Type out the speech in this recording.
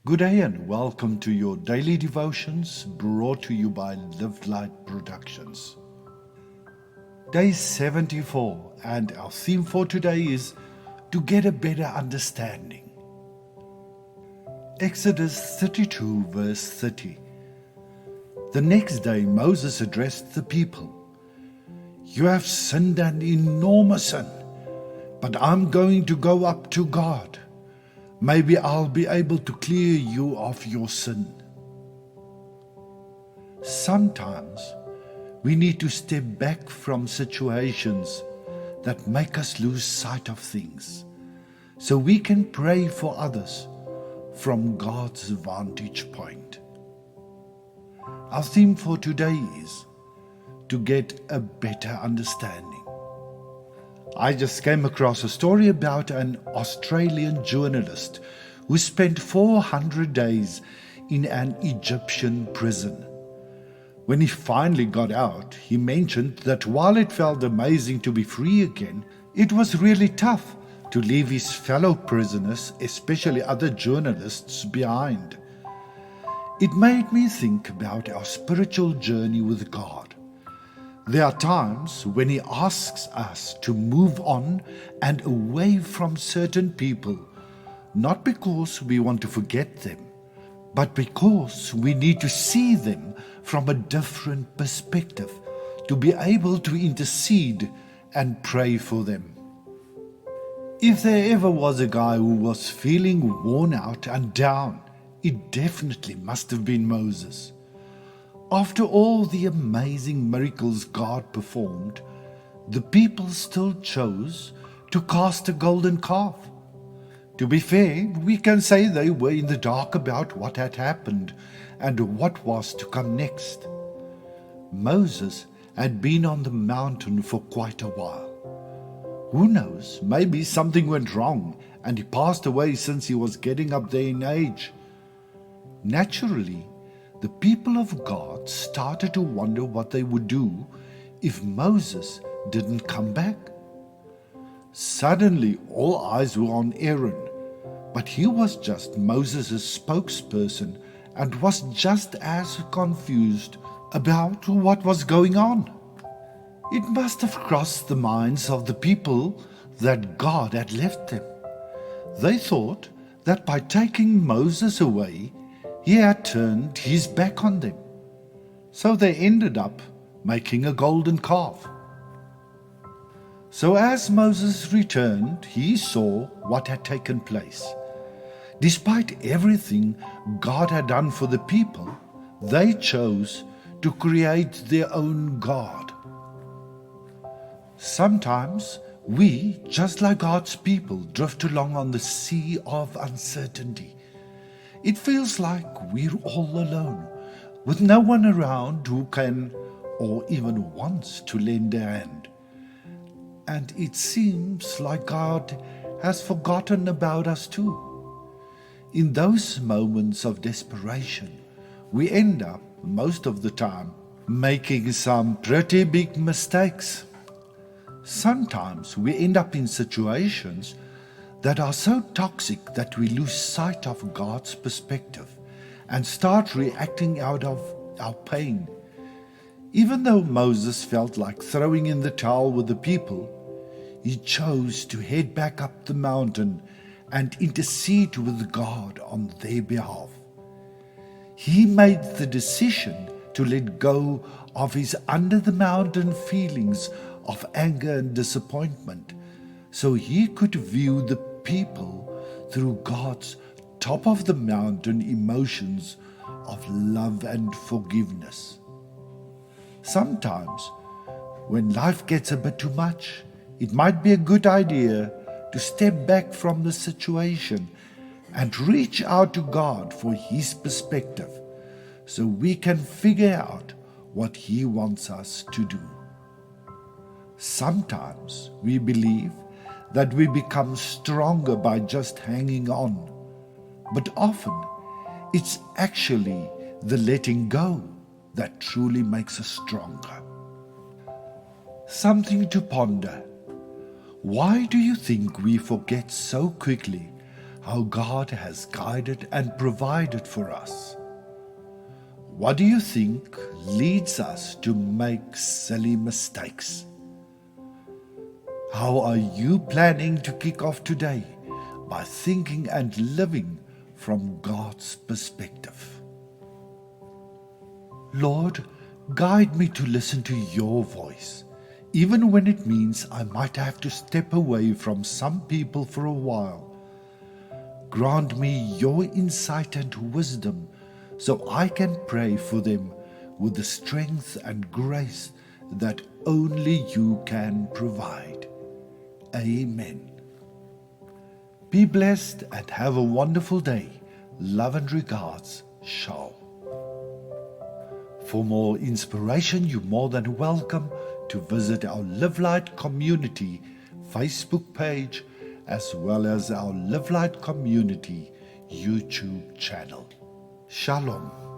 Good day and welcome to your daily devotions brought to you by Live Light Productions. Day 74 and our theme for today is to get a better understanding. Exodus 32 verse 30. The next day Moses addressed the people. You have sinned an enormous sin, but I'm going to go up to God. Maybe I'll be able to clear you of your sin. Sometimes we need to step back from situations that make us lose sight of things, so we can pray for others from God's vantage point. Our theme for today is to get a better understanding. I just came across a story about an Australian journalist who spent 400 days in an Egyptian prison. When he finally got out, he mentioned that while it felt amazing to be free again, it was really tough to leave his fellow prisoners, especially other journalists, behind. It made me think about our spiritual journey with God. There are times when He asks us to move on and away from certain people, not because we want to forget them, but because we need to see them from a different perspective to be able to intercede and pray for them. If there ever was a guy who was feeling worn out and down, it definitely must have been Moses. After all the amazing miracles God performed, the people still chose to cast a golden calf. To be fair, we can say they were in the dark about what had happened and what was to come next. Moses had been on the mountain for quite a while. Who knows, maybe something went wrong and he passed away since he was getting up there in age. Naturally, the people of God started to wonder what they would do if Moses didn't come back. Suddenly, all eyes were on Aaron, but he was just Moses' spokesperson and was just as confused about what was going on. It must have crossed the minds of the people that God had left them. They thought that by taking Moses away, He had turned His back on them. So they ended up making a golden calf. So as Moses returned, he saw what had taken place. Despite everything God had done for the people, they chose to create their own God. Sometimes we, just like God's people, drift along on the sea of uncertainty. It feels like we're all alone, with no one around who can or even wants to lend a hand. And it seems like God has forgotten about us too. In those moments of desperation, we end up, most of the time, making some pretty big mistakes. Sometimes we end up in situations that are so toxic that we lose sight of God's perspective and start reacting out of our pain. Even though Moses felt like throwing in the towel with the people, he chose to head back up the mountain and intercede with God on their behalf. He made the decision to let go of his under-the-mountain feelings of anger and disappointment, so he could view the people through God's top-of-the-mountain emotions of love and forgiveness. Sometimes, when life gets a bit too much, it might be a good idea to step back from the situation and reach out to God for His perspective, so we can figure out what He wants us to do. Sometimes we believe that we become stronger by just hanging on, but often it's actually the letting go that truly makes us stronger. Something to ponder. Why do you think we forget so quickly how God has guided and provided for us. What do you think leads us to make silly mistakes? How are you planning to kick off today by thinking and living from God's perspective? Lord, guide me to listen to your voice, even when it means I might have to step away from some people for a while. Grant me your insight and wisdom so I can pray for them with the strength and grace that only you can provide. Amen. Be blessed and have a wonderful day. Love and regards, Shalom. For more inspiration, you're more than welcome to visit our Live Light Community Facebook page as well as our Live Light Community YouTube channel. Shalom.